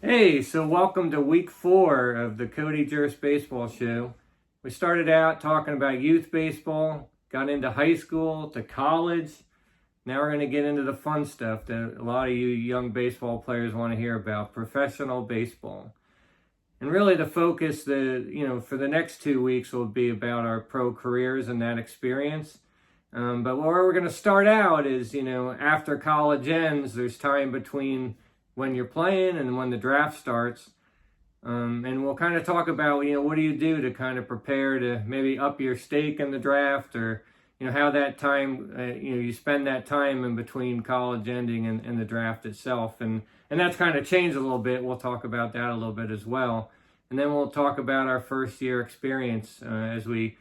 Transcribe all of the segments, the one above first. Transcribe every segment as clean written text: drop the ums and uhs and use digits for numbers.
Hey, so welcome to week 4 of the Cody Juris Baseball Show. We started out talking about youth baseball, got into high school to college. Now we're going to get into the fun stuff that a lot of you young baseball players want to hear about, professional baseball. And really the focus for the next 2 weeks will be about our pro careers and that experience. But where we're going to start out is, after college ends, there's time between when you're playing and when the draft starts. And we'll kind of talk about, what do you do to kind of prepare to maybe up your stake in the draft, or, how that time, you spend that time in between college ending and the draft itself. And that's kind of changed a little bit. We'll talk about that a little bit as well. And then we'll talk about our first year experience as we,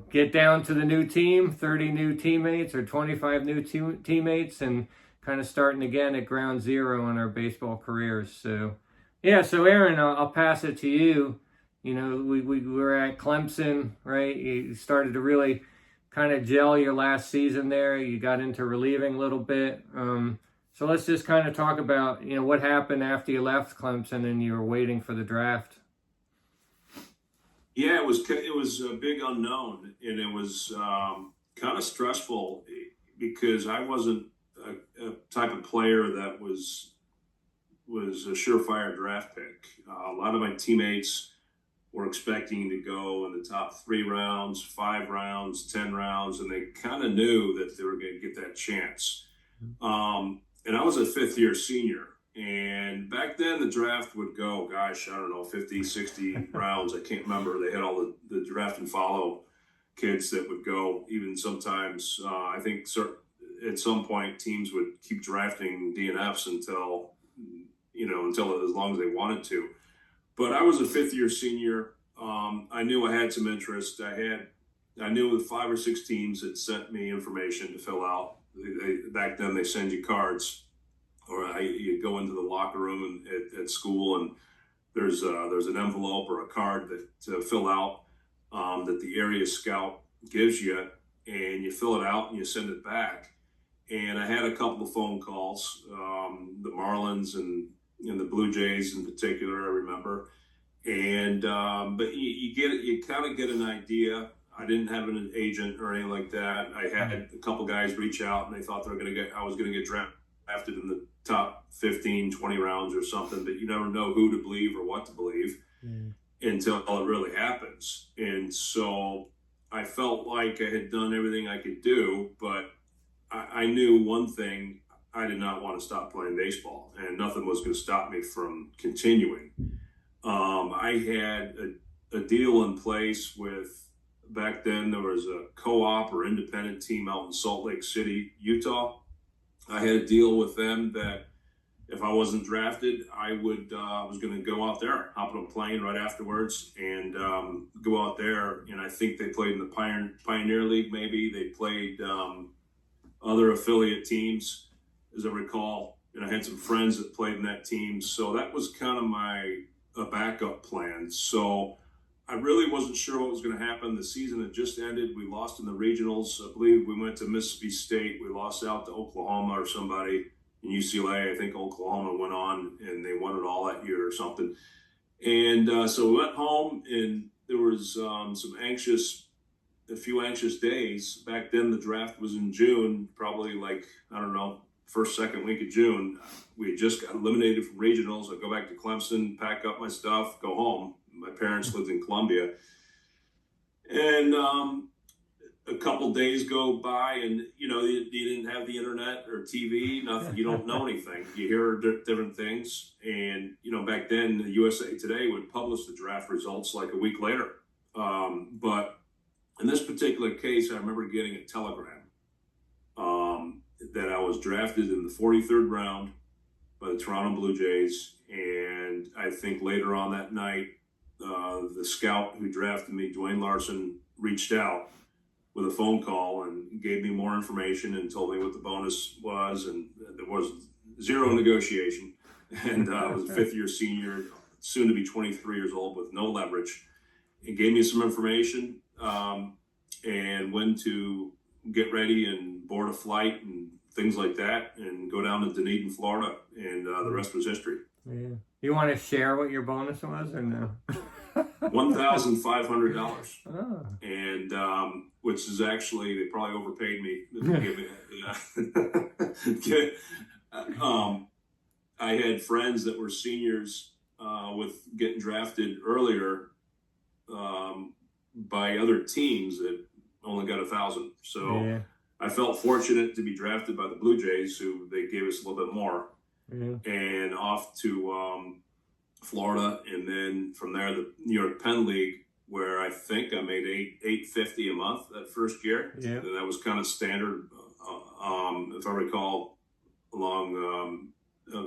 get down to the new team, 30 new teammates or 25 new teammates, and kind of starting again at ground zero in our baseball careers. So Aaron, I'll pass it to you. We were at Clemson, right? You started to really kind of gel your last season there. You got into relieving a little bit. So let's just kind of talk about, what happened after you left Clemson and you were waiting for the draft. Yeah, it was a big unknown, and it was kind of stressful because I wasn't a type of player that was a surefire draft pick. A lot of my teammates were expecting to go in the top 3 rounds, 5 rounds, 10 rounds, and they kind of knew that they were going to get that chance. And I was a 5th-year senior. And back then, the draft would go, I don't know, 50, 60 rounds. I can't remember. They had all the draft and follow kids that would go. Even sometimes, I think at some point, teams would keep drafting DNFs until as long as they wanted to. But I was a 5th-year senior. I knew I had some interest. I knew 5 or 6 teams had sent me information to fill out. Back then, they send you cards. Or you go into the locker room at school, and there's an envelope or a card to fill out that the area scout gives you, and you fill it out and you send it back. And I had a couple of phone calls, the Marlins and the Blue Jays in particular, I remember. And but you kind of get an idea. I didn't have an agent or anything like that. I had a couple guys reach out, and they thought I was going to get drafted in the top 15, 20 rounds or something, but you never know who to believe or what to believe until it really happens. And so I felt like I had done everything I could do, but I knew one thing: I did not want to stop playing baseball, and nothing was going to stop me from continuing. I had a deal in place with, back then there was a co-op or independent team out in Salt Lake City, Utah. I had a deal with them that if I wasn't drafted, I was going to go out there, hop on a plane right afterwards, and go out there. And I think they played in the Pioneer League. Maybe they played other affiliate teams, as I recall. And I had some friends that played in that team, so that was kind of a backup plan. So I really wasn't sure what was going to happen. The season had just ended. We lost in the regionals. I believe we went to Mississippi State. We lost out to Oklahoma or somebody in UCLA. I think Oklahoma went on and they won it all that year or something. And so we went home, and there was a few anxious days. Back then, the draft was in June, probably first, second week of June. We had just got eliminated from regionals. I'd go back to Clemson, pack up my stuff, go home. My parents lived in Columbia. And a couple days go by, and you didn't have the internet or TV, nothing. You don't know anything. You hear different things. And back then, the USA Today would publish the draft results like a week later. But in this particular case, I remember getting a telegram that I was drafted in the 43rd round by the Toronto Blue Jays. And I think later on that night, the scout who drafted me, Dwayne Larson, reached out with a phone call and gave me more information and told me what the bonus was. And there was zero negotiation. And I was a 5th-year senior, soon to be 23 years old, with no leverage. It gave me some information and when to get ready and board a flight and things like that, and go down to Dunedin, Florida. And the rest was history. Yeah. You want to share what your bonus was or no? $1,500, Oh. and which is actually, they probably overpaid me to give me. I had friends that were seniors with getting drafted earlier by other teams that only got 1,000. So Yeah. I felt fortunate to be drafted by the Blue Jays, who they gave us a little bit more, Yeah. and off to Florida, and then from there the New York Penn League, where I think I made $850 a month that first year. Yeah. And that was kind of standard, if I recall, along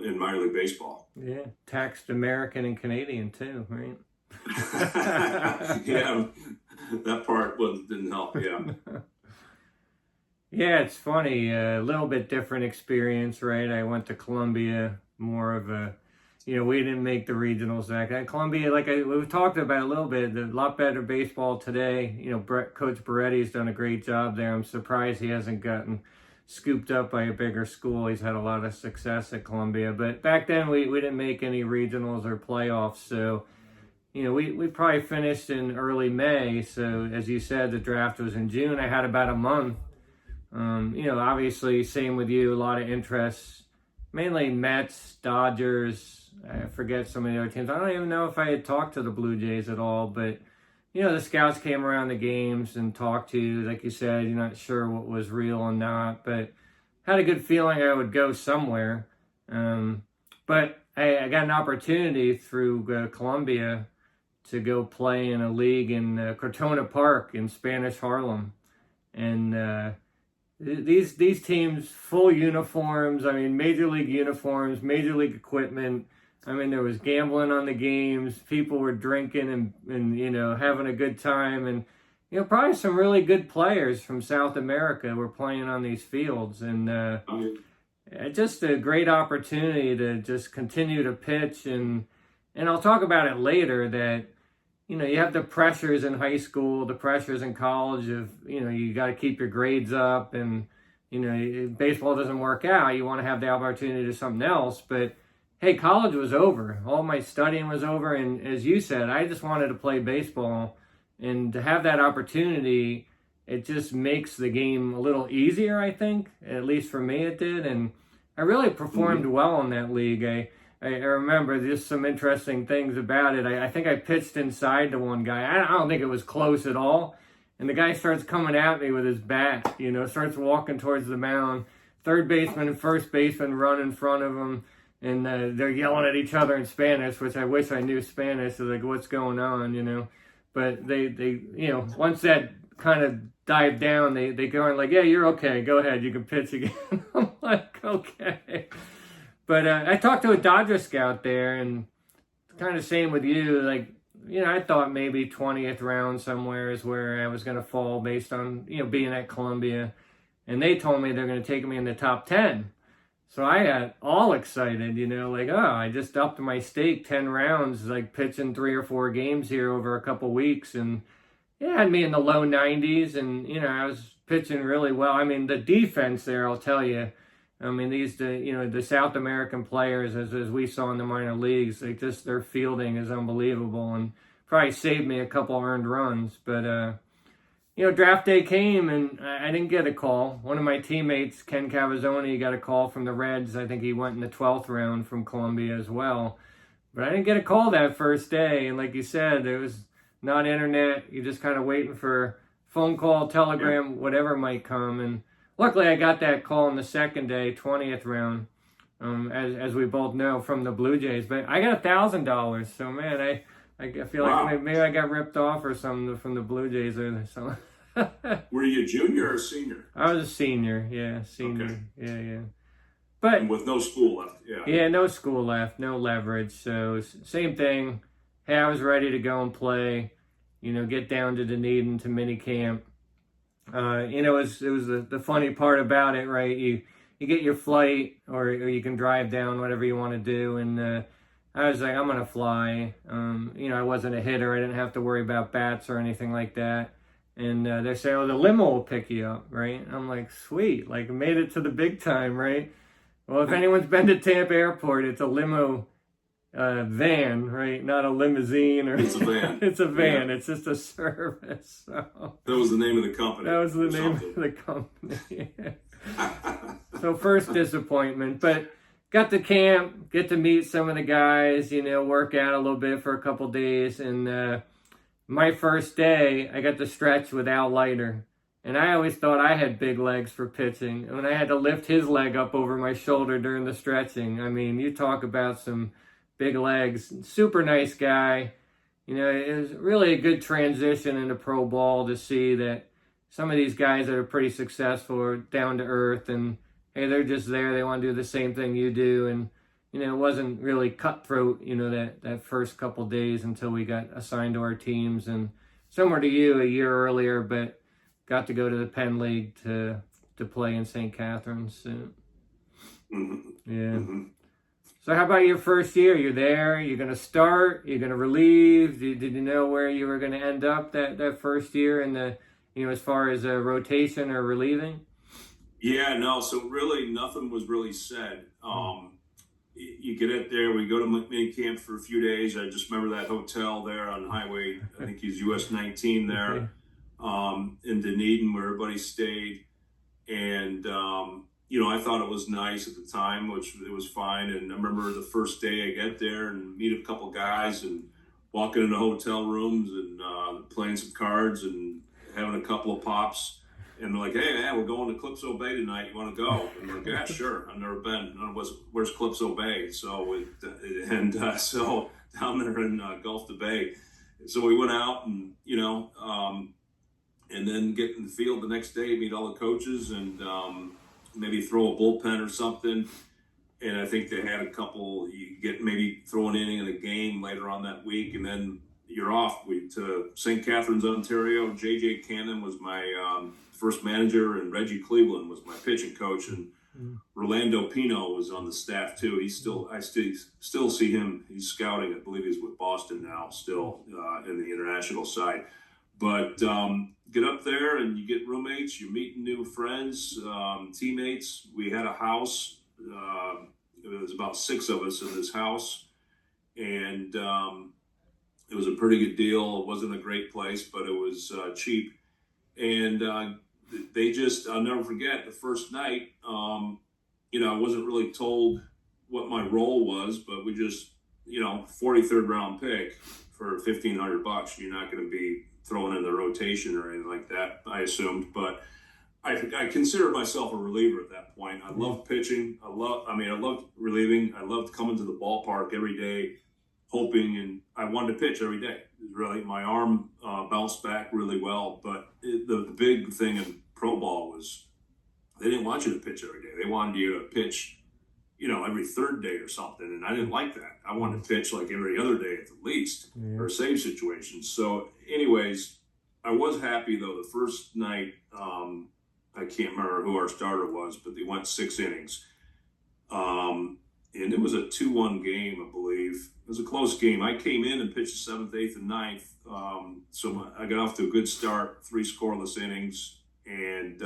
in minor league baseball. Yeah. Taxed American and Canadian too, right? Yeah, that part didn't help. Yeah. Yeah, it's funny. A little bit different experience, right? I went to Columbia, more of a, we didn't make the regionals back then. Columbia, we've talked about a little bit, a lot better baseball today. Coach Beretti's done a great job there. I'm surprised he hasn't gotten scooped up by a bigger school. He's had a lot of success at Columbia. But back then, we didn't make any regionals or playoffs. So, we probably finished in early May. So, as you said, the draft was in June. I had about a month. Obviously, same with you, a lot of interest, mainly Mets, Dodgers, I forget some of the other teams. I don't even know if I had talked to the Blue Jays at all, but, the scouts came around the games and talked to you. Like you said, you're not sure what was real and not, but had a good feeling I would go somewhere. But I got an opportunity through Columbia to go play in a league in Cortona Park in Spanish Harlem. And, these teams, full uniforms, major league uniforms, major league equipment. There was gambling on the games. People were drinking and having a good time. And, probably some really good players from South America were playing on these fields. And just a great opportunity to just continue to pitch. And I'll talk about it later that, you have the pressures in high school, the pressures in college of, you got to keep your grades up and, baseball doesn't work out. You want to have the opportunity to do something else. But, hey, college was over. All my studying was over. And as you said, I just wanted to play baseball. And to have that opportunity, it just makes the game a little easier, I think. At least for me it did. And I really performed well in that league. I remember just some interesting things about it. I think I pitched inside to one guy. I don't think it was close at all. And the guy starts coming at me with his bat, starts walking towards the mound. Third baseman and first baseman run in front of him. And they're yelling at each other in Spanish, which I wish I knew Spanish. So like, what's going on, But they once that kind of died down, they go in like, yeah, you're okay. Go ahead. You can pitch again. I'm like, okay. But I talked to a Dodger scout there, and kind of same with you. Like, I thought maybe 20th round somewhere is where I was going to fall based on, being at Columbia. And they told me they're going to take me in the top 10. So I got all excited, like, oh, I just upped my stake 10 rounds, like pitching 3 or 4 games here over a couple weeks. And it had me in the low 90s, and, I was pitching really well. The defense there, The South American players, as we saw in the minor leagues, their fielding is unbelievable and probably saved me a couple earned runs. But, draft day came and I didn't get a call. One of my teammates, Ken Cavazzoni, got a call from the Reds. I think he went in the 12th round from Columbia as well. But I didn't get a call that first day. And like you said, there was not internet. You're just kind of waiting for phone call, telegram, whatever might come. And luckily, I got that call on the second day, 20th round, as we both know, from the Blue Jays. But I got $1,000. So, man, I feel like maybe I got ripped off or something from the Blue Jays or something. Were you a junior or a senior? I was a senior, senior. Okay. Yeah. But and with no school left, Yeah, no school left, no leverage. So, same thing. Hey, I was ready to go and play, get down to Dunedin to mini camp. It was the funny part about it, right? You get your flight, or you can drive down, whatever you want to do. And I was like, I'm gonna fly. I wasn't a hitter. I didn't have to worry about bats or anything like that. And they say, oh, the limo will pick you up, right? And I'm like, sweet, like made it to the big time, right? Well, if anyone's been to Tampa Airport, it's a limo van, right? Not a limousine or It's a van. it's a van. Yeah. It's just a service. So That was the name of the company. that was the or name something. of the company. So first disappointment, but got to camp, get to meet some of the guys, work out a little bit for a couple days. And my first day, I got to stretch with Al Leiter. And I always thought I had big legs for pitching. And when I had to lift his leg up over my shoulder during the stretching, I mean, you talk about some big legs. Super nice guy. It was really a good transition into pro ball to see that some of these guys that are pretty successful are down to earth and, hey, they're just there. They want to do the same thing you do. And, it wasn't really cutthroat, that first couple days until we got assigned to our teams. And similar to you a year earlier, but got to go to the Penn League to play in St. Catharines. Mm-hmm. Yeah. Mm-hmm. So how about your first year? You're there, you're going to start, you're going to relieve. Did you know where you were going to end up that first year in the, as far as a rotation or relieving? Yeah, no. So really, nothing was really said. You get it there. We go to mini camp for a few days. I just remember that hotel there on Highway, I think he's US 19 there, in Dunedin, where everybody stayed. And, I thought it was nice at the time, which it was fine. And I remember the first day I get there and meet a couple guys and walking into hotel rooms and playing some cards and having a couple of pops. And they're like, hey, man, we're going to Calypso Bay tonight. You want to go? And I'm like, yeah, sure. I've never been. Where's Calypso Bay? So so down there in Gulf to Bay. So we went out and, and then get in the field the next day, meet all the coaches and maybe throw a bullpen or something. And I think they had a couple, you get maybe throw an inning in a game later on that week. And then you're off to St. Catharines, Ontario. J.J. Cannon was my first manager, and Reggie Cleveland was my pitching coach, and Rolando Pino was on the staff too. I still see him. He's scouting. I believe he's with Boston now, still in the international side. But get up there and you get roommates. You're meeting new friends, teammates. We had a house. It was about 6 of us in this house, and it was a pretty good deal. It wasn't a great place, but it was cheap. And I'll never forget the first night, I wasn't really told what my role was, but we just, 43rd round pick for $1,500. You're not going to be thrown in the rotation or anything like that, I assumed. But I considered myself a reliever at that point. I loved pitching. I loved relieving. I loved coming to the ballpark every day, hoping, and I wanted to pitch every day. Really, my arm bounced back really well. But the big thing in pro ball was they didn't want you to pitch every day. They wanted you to pitch, every third day or something. And I didn't like that. I wanted to pitch like every other day at the least, or save situations. So anyways, I was happy though. The first night, I can't remember who our starter was, but they went 6 innings. And it was a 2-1 game, I believe. It was a close game. I came in and pitched the 7th, 8th, and 9th. So I got off to a good start, 3 scoreless innings. And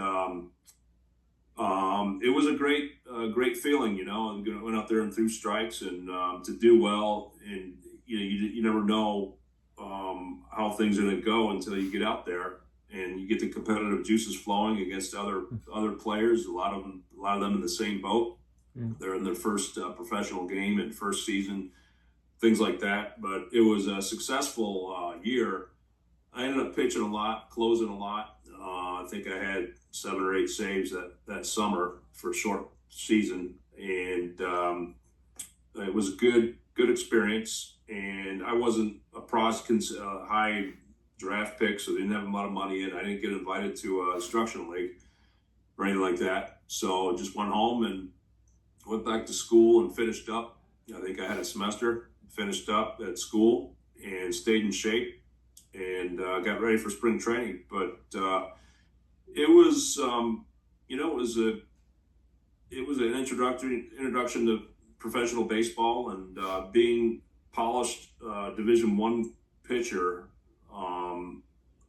it was a great feeling, and went out there and threw strikes and to do well. And, you never know how things are going to go until you get out there and you get the competitive juices flowing against other players. A lot of them in the same boat. They're in their first professional game and first season, things like that. But it was a successful year. I ended up pitching a lot, closing a lot. I think I had 7 or 8 saves that summer for a short season, and it was a good experience. And I wasn't a high draft pick, so they didn't have a lot of money in. I didn't get invited to a instructional league or anything like that. So just went home and went back to school and finished up. I think I had a semester, finished up at school and stayed in shape and got ready for spring training. But it was, it was an introduction to professional baseball, and being polished Division I pitcher,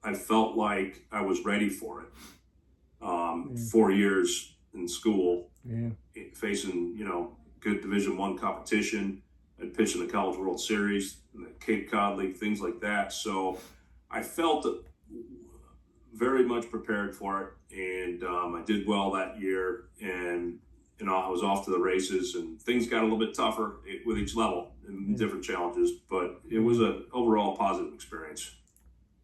I felt like I was ready for it. 4 years in school, facing good Division I competition. I'd pitched in the College World Series, in the Cape Cod League, things like that. So I felt very much prepared for it, and I did well that year, and I was off to the races, and things got a little bit tougher with each level and different challenges, but it was an overall positive experience.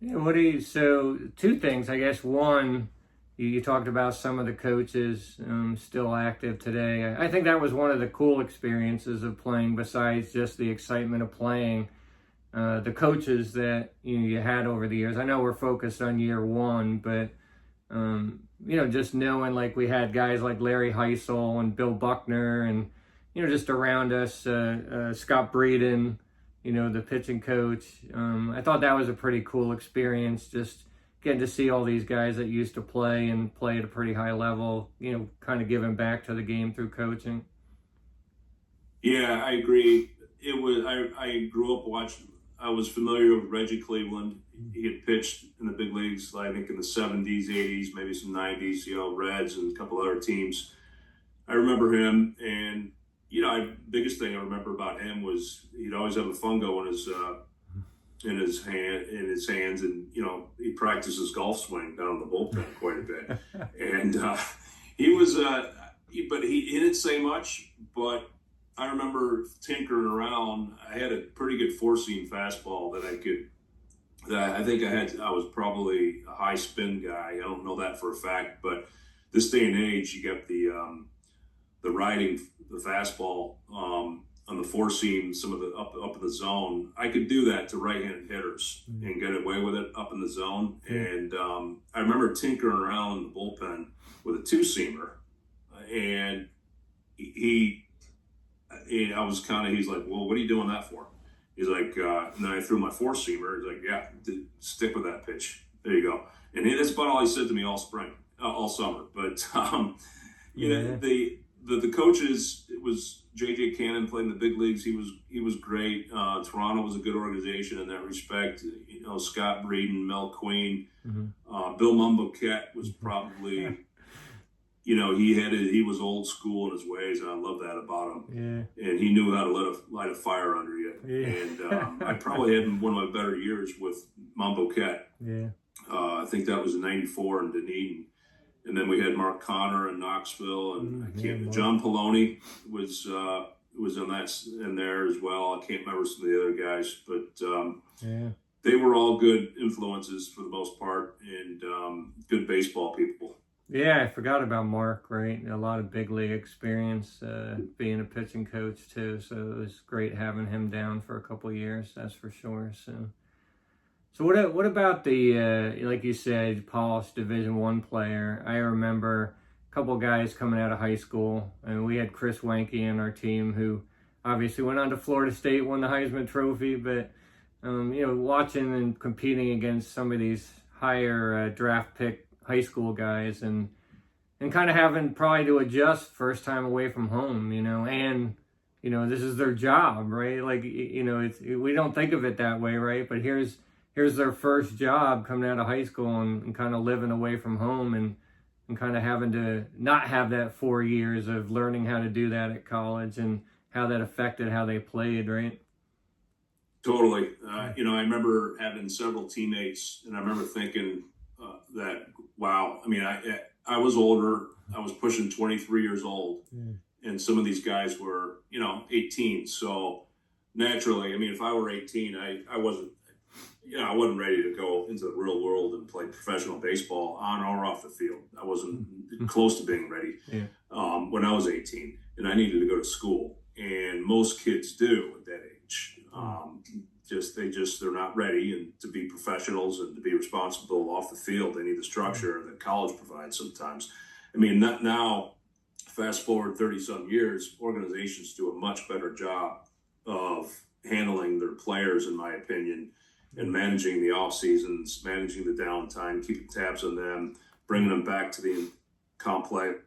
Yeah, so two things, I guess. One, you talked about some of the coaches still active today. I think that was one of the cool experiences of playing, besides just the excitement of playing. The coaches that you had over the years. I know we're focused on year one, but just knowing, like, we had guys like Larry Heisel and Bill Buckner, and just around us, Scott Breeden, the pitching coach. I thought that was a pretty cool experience, just getting to see all these guys that used to play and play at a pretty high level, kind of giving back to the game through coaching. Yeah, I agree. It was I grew up watching. I was familiar with Reggie Cleveland. He had pitched in the big leagues, I think, in the 70s, 80s, maybe some 90s, Reds and a couple other teams. I remember him, and, biggest thing I remember about him was he'd always have a fungo in his hands, and, he practiced his golf swing down in the bullpen quite a bit. And he was, but he didn't say much, but I remember tinkering around. I had a pretty good four-seam fastball I was probably a high spin guy. I don't know that for a fact, but this day and age, you got the riding, the fastball on the four-seam, some of the up in the zone. I could do that to right-handed hitters and get away with it up in the zone. And I remember tinkering around in the bullpen with a two-seamer, and he's like, well, what are you doing that for? He's like, and then I threw my four-seamer. He's like, yeah, stick with that pitch. There you go. And that's about all he said to me all spring, all summer. But, the coaches, it was J.J. Cannon played in the big leagues. He was great. Toronto was a good organization in that respect. Scott Breeden, Mel Queen, Bill Mumboquette was probably... he was old school in his ways, and I love that about him. Yeah. And he knew how to light a fire under you. Yeah. And I probably had one of my better years with Mumboquette. Yeah. I think that was in '94 in Dunedin. And then we had Mark Connor in Knoxville, and John Poloni was in there as well. I can't remember some of the other guys, but they were all good influences for the most part, and good baseball people. Yeah, I forgot about Mark, right? A lot of big league experience, being a pitching coach too. So it was great having him down for a couple of years, that's for sure. So what about the, like you said, polished Division I player? I remember a couple of guys coming out of high school, and we had Chris Wenke in our team, who obviously went on to Florida State, won the Heisman Trophy, but, watching and competing against some of these higher draft pick high school guys, and kind of having probably to adjust first time away from home, and this is their job, right? Like, we don't think of it that way, right? But here's their first job coming out of high school, and kind of living away from home, and kind of having to not have that 4 years of learning how to do that at college, and how that affected how they played, right? Totally. I remember having several teammates, and I remember thinking that, wow, I mean, I was older. I was pushing 23 years old, and some of these guys were, 18. So naturally, I mean, if I were 18, I wasn't ready to go into the real world and play professional baseball on or off the field. I wasn't close to being ready when I was 18, and I needed to go to school. And most kids do at that age. They're not ready, and to be professionals and to be responsible off the field, they need the structure that college provides sometimes. I mean, not now, fast forward 30-some years, organizations do a much better job of handling their players, in my opinion, and managing the off seasons, managing the downtime, keeping tabs on them, bringing them back to the complex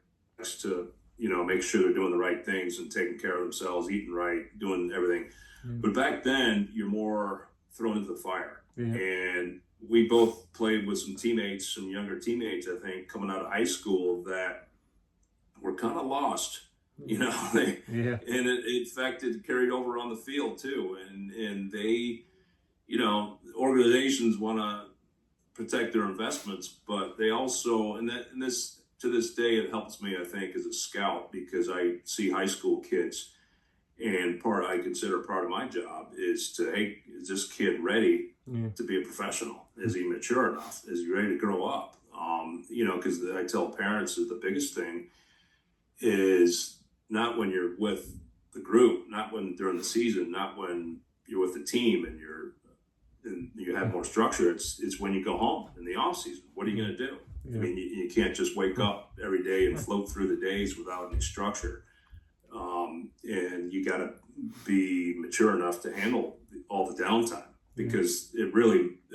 to, make sure they're doing the right things and taking care of themselves, eating right, doing everything. But back then, you're more thrown into the fire. Yeah. And we both played with some younger teammates, I think, coming out of high school, that were kind of lost You know, Yeah. and it affected, carried over on the field too. And they, you know, organizations want to protect their investments, but they also, and this to this day, it helps me, I think, as a scout, because I see high school kids, and I consider part of my job is to, hey, is this kid ready Yeah. to be a professional? Is he mature enough? Is he ready to grow up? You know, because I tell parents that the biggest thing is not when you're with the group, not when during the season, not when you're with the team and you have more structure. It's when you go home in the off season. What are you going to do? Yeah. I mean, you can't just wake up every day and float through the days without any structure. And you got to be mature enough to handle all the downtime, because it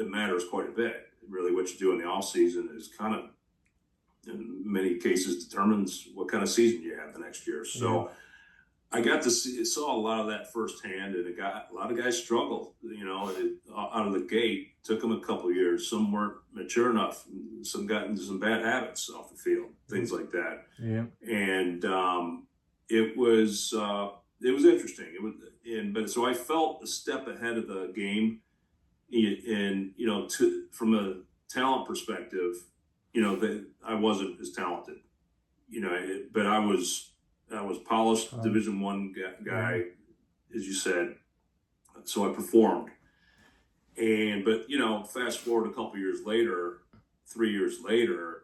matters quite a bit. Really, what you do in the off season is kind of, in many cases, determines what kind of season you have the next year. So I got to saw a lot of that firsthand, and a lot of guys struggled. You know, out of the gate, took them a couple of years. Some weren't mature enough. Some got into some bad habits off the field, things like that. Yeah. And it was interesting. But so I felt a step ahead of the game, and you know, from a talent perspective, you know, that I wasn't as talented, you know, but I was polished Division I guy, as you said. So I performed, but you know, fast forward a couple years later, 3 years later,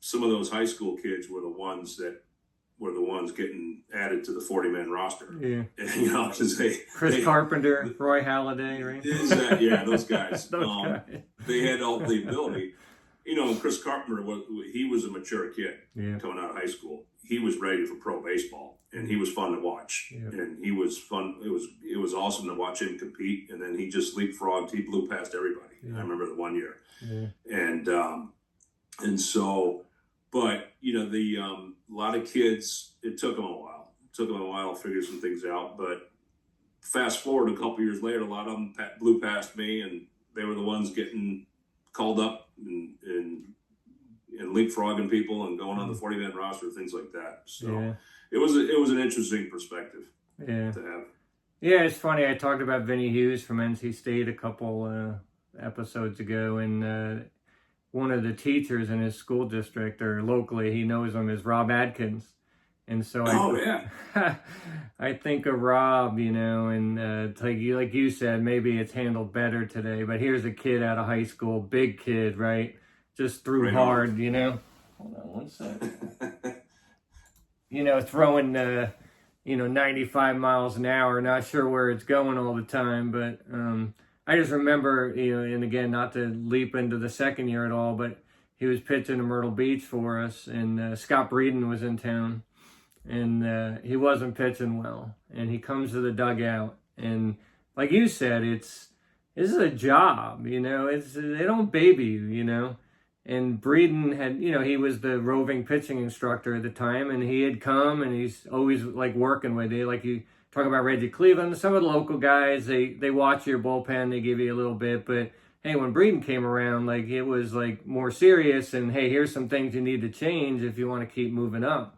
some of those high school kids were the ones getting added to the 40-man roster. Yeah. And, you know, because Chris Carpenter, Roy Halladay, right? Yeah, those guys. Guys. They had all the ability. You know, Chris Carpenter he was a mature kid coming out of high school. He was ready for pro baseball, and he was fun to watch. Yeah. And he was fun. It was awesome to watch him compete. And then he just leapfrogged. He blew past everybody. Yeah. I remember the one year. Yeah. And so, but you know, a lot of kids. It took them a while. To figure some things out. But fast forward a couple years later, a lot of them blew past me, and they were the ones getting called up and leapfrogging people and going on the 40-man roster, things like that. So it was an interesting perspective to have. Yeah, it's funny. I talked about Vinny Hughes from NC State a couple episodes ago, and one of the teachers in his school district or locally, he knows him, is Rob Adkins. And so I think of Rob, you know, and like you said, maybe it's handled better today. But here's a kid out of high school, big kid, right? Just threw hard, you know. Hold on one second. You know, throwing 95 miles an hour. Not sure where it's going all the time, but I just remember, you know, and again, not to leap into the second year at all, but he was pitching in Myrtle Beach for us, and Scott Breeden was in town. And he wasn't pitching well, and he comes to the dugout, and like you said, this is a job, you know. They don't baby you, you know. And Breeden had, you know, he was the roving pitching instructor at the time, and he had come, and he's always like working with you. Like you talk about Reggie Cleveland, some of the local guys, they watch your bullpen, they give you a little bit, but hey, when Breeden came around, like it was like more serious, and hey, here's some things you need to change if you want to keep moving up.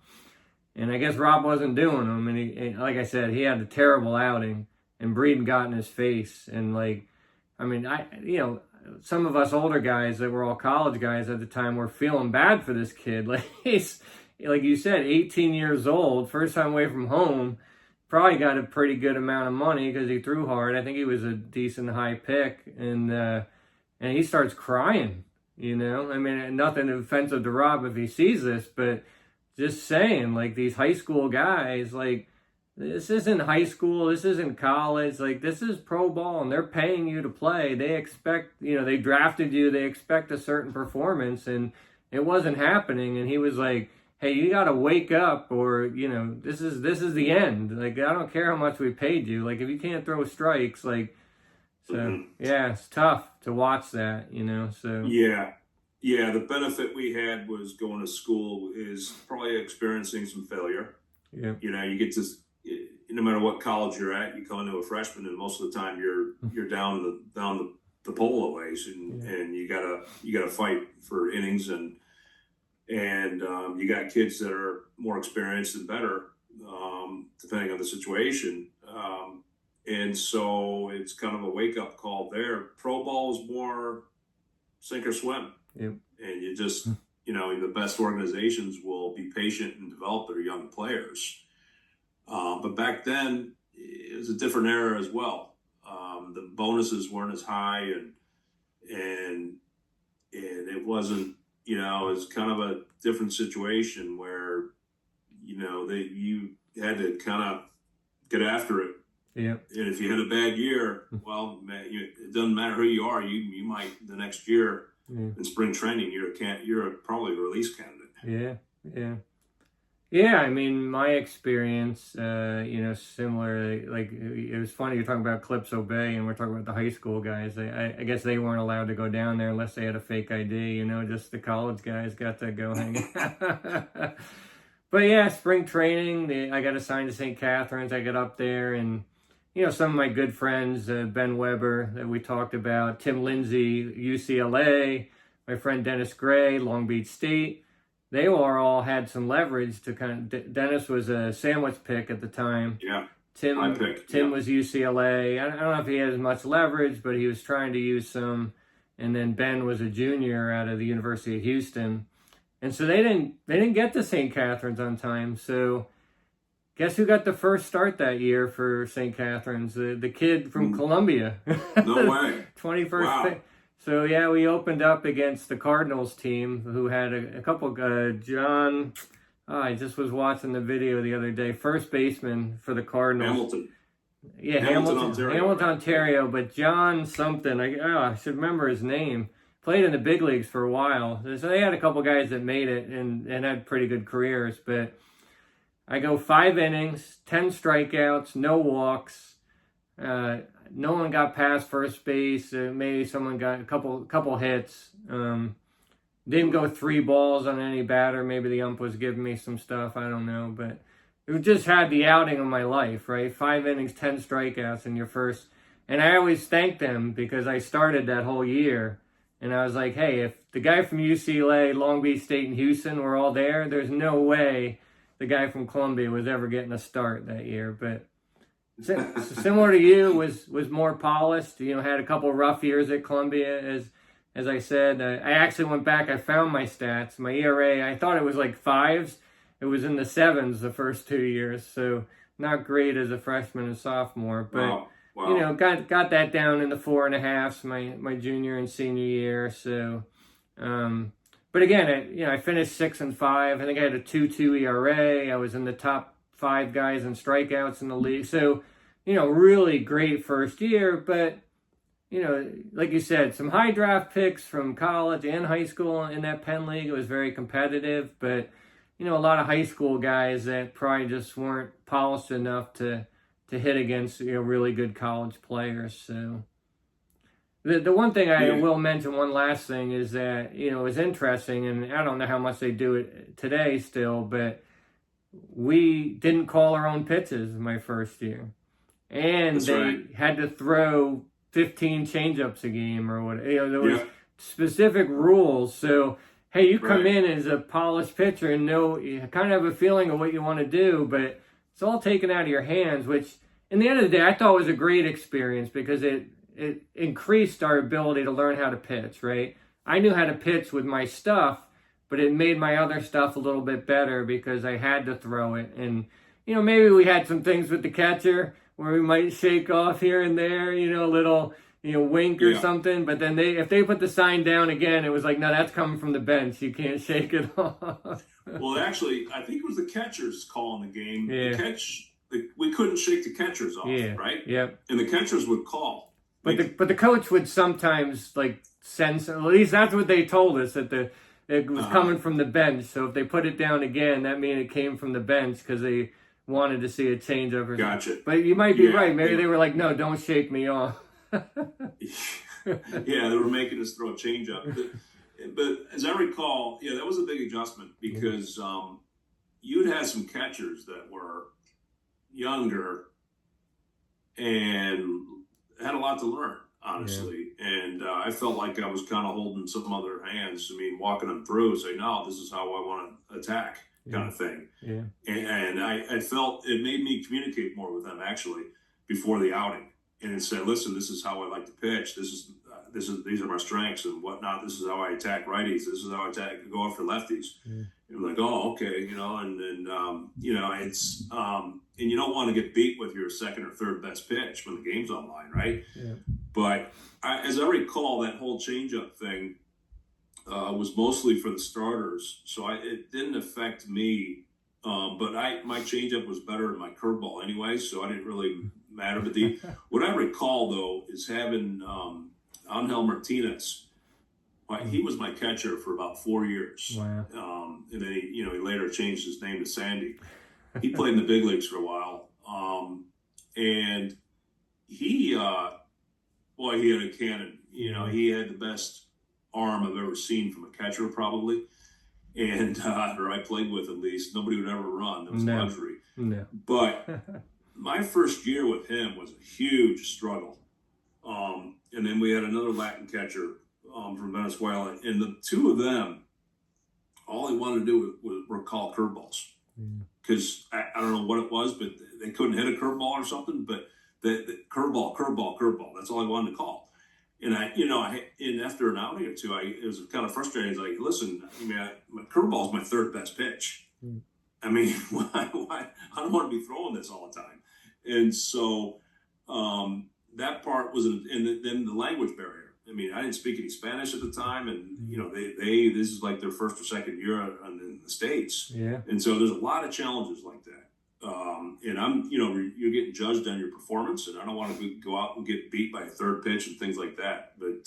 And I guess Rob wasn't doing them. And like I said, he had a terrible outing, and Breeden got in his face. And some of us older guys that were all college guys at the time were feeling bad for this kid. Like he's, like you said, 18 years old, first time away from home, probably got a pretty good amount of money because he threw hard. I think he was a decent high pick. And he starts crying, you know. I mean, nothing offensive to Rob if he sees this, but just saying, like, these high school guys, like, this isn't high school, this isn't college, like, this is pro ball, and they're paying you to play. They expect, you know, they drafted you, they expect a certain performance, and it wasn't happening. And he was like, hey, you got to wake up, or, you know, this is the end. Like, I don't care how much we paid you. Like, if you can't throw strikes, like, so, yeah, it's tough to watch that, you know, so. Yeah, the benefit we had was going to school is probably experiencing some failure. Yeah. You know, you get to, no matter what college you're at, you come into a freshman, and most of the time you're down the pole a ways, and you gotta fight for innings, and you got kids that are more experienced and better, depending on the situation. And so it's kind of a wake-up call there. Pro ball is more sink or swim. Yep. And you just, the best organizations will be patient and develop their young players. But back then, it was a different era as well. The bonuses weren't as high, and it wasn't, it was kind of a different situation where, you had to kind of get after it. Yeah. And if you had a bad year, well, man, it doesn't matter who you are. You might the next year in spring training, you're probably a release candidate. Yeah. I mean, my experience, similar. Like, it was funny you're talking about Calypso Bay, and we're talking about the high school guys. I guess they weren't allowed to go down there unless they had a fake ID. Just the college guys got to go hang out. But yeah, spring training, I got assigned to St. Catharines. I got up there, and some of my good friends, Ben Weber that we talked about, Tim Lindsay, UCLA, my friend Dennis Gray, Long Beach State. They all had some leverage to Dennis was a sandwich pick at the time. Yeah. Tim was UCLA. I don't know if he had as much leverage, but he was trying to use some. And then Ben was a junior out of the University of Houston. And so they didn't get to St. Catharines on time. So guess who got the first start that year for St. Catharines? The kid from Columbia. No way. 21st wow. pick. So yeah, we opened up against the Cardinals team, who had a couple. John, I just was watching the video the other day. First baseman for the Cardinals. Hamilton. Yeah, Hamilton, Ontario. But John something. I should remember his name. Played in the big leagues for a while. So they had a couple guys that made it and had pretty good careers. But I go 5 innings, 10 strikeouts, no walks. No one got past first base. Maybe someone got a couple hits. Didn't go 3 balls on any batter. Maybe the ump was giving me some stuff. I don't know. But it just had the outing of my life, right? 5 innings, 10 strikeouts in your first. And I always thank them because I started that whole year. And I was like, hey, if the guy from UCLA, Long Beach State, and Houston were all there, there's no way the guy from Columbia was ever getting a start that year. But similar to you, was more polished. Had a couple rough years at Columbia, as I said. I actually went back. I found my stats. My ERA, I thought it was like 5s. It was in the 7s the first 2 years. So not great as a freshman and sophomore. But Wow. Wow. Got that down in the 4.5s my junior and senior year. So, but again, I finished 6-5. I think I had a 2.2 ERA. I was in the top 5 guys in strikeouts in the league. So, really great first year. But, like you said, some high draft picks from college and high school in that Penn League. It was very competitive. But, a lot of high school guys that probably just weren't polished enough to hit against really good college players. So the one thing I will mention, one last thing, is that it was interesting, and I don't know how much they do it today still, but we didn't call our own pitches my first year, and That's they right. had to throw 15 changeups a game or what. There was specific rules. So hey, you come in as a polished pitcher and you kind of have a feeling of what you want to do, but it's all taken out of your hands, which in the end of the day, I thought was a great experience because it increased our ability to learn how to pitch, right? I knew how to pitch with my stuff, but it made my other stuff a little bit better because I had to throw it. And, maybe we had some things with the catcher where we might shake off here and there, a little, wink or something. But then if they put the sign down again, it was like, no, that's coming from the bench. You can't shake it off. Well, actually, I think it was the catchers calling the game. Yeah. We couldn't shake the catchers off, right? Yep. And the catchers would call. But the coach would sometimes send. At least that's what they told us, that it was coming from the bench. So if they put it down again, that means it came from the bench because they wanted to see a change-up. Gotcha. But you might be right. Maybe they were like, no, don't shake me off. Yeah, they were making us throw a changeup. But as I recall, that was a big adjustment because you'd had some catchers that were younger and had a lot to learn, honestly. Yeah. And I felt like I was kind of holding some other hands. I mean, walking them through, say, no, this is how I want to attack. kind of thing. Yeah. And I felt it made me communicate more with them actually before the outing, and it said, listen, this is how I like to pitch. These are my strengths and whatnot. This is how I attack righties. This is how I go after lefties. Yeah. You're like, oh, okay, and it's and you don't want to get beat with your second or third best pitch when the game's online, right? Yeah. But as I recall, that whole changeup thing was mostly for the starters, so it didn't affect me. But my changeup was better than my curveball anyway, so I didn't really matter. But what I recall though is having Angel Martinez. He was my catcher for about 4 years. Wow. And then he later changed his name to Sandy. He played in the big leagues for a while. And he had a cannon. He had the best arm I've ever seen from a catcher, probably. And or I played with, at least. Nobody would ever run. That was luxury. No. But my first year with him was a huge struggle. And then we had another Latin catcher from Venezuela, and the two of them, all they wanted to do were call curveballs, because I don't know what it was, but they couldn't hit a curveball or something. But the curveball, that's all I wanted to call. And and after an outing or two, it was kind of frustrating. It's like, listen, my curveball is my third best pitch. I mean, why? I don't want to be throwing this all the time. And so that part was, and then the language barrier. I mean, I didn't speak any Spanish at the time, and this is like their first or second year in the States. Yeah. And so there's a lot of challenges like that. And you're getting judged on your performance, and I don't want to go out and get beat by a third pitch and things like that. But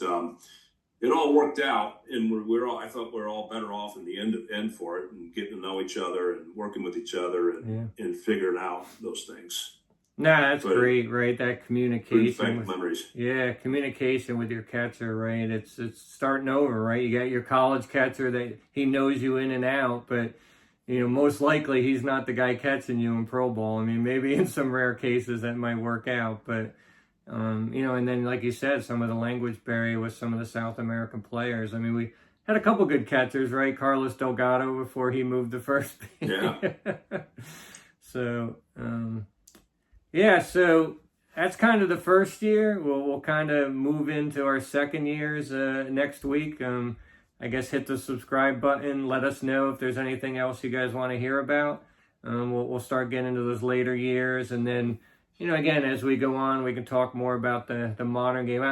it all worked out, and I thought we're all better off in the end for it, and getting to know each other and working with each other and figuring out those things. No, that's great, right? That communication. Memories. Yeah, communication with your catcher, right? It's starting over, right? You got your college catcher that he knows you in and out, but most likely he's not the guy catching you in pro ball. I mean, maybe in some rare cases that might work out, but and then like you said, some of the language barrier with some of the South American players. I mean, we had a couple good catchers, right? Carlos Delgado before he moved to first base. Yeah. So. So that's kind of the first year. We'll kind of move into our second years next week. I guess hit the subscribe button. Let us know if there's anything else you guys want to hear about. We'll start getting into those later years. And then, again, as we go on, we can talk more about the modern game.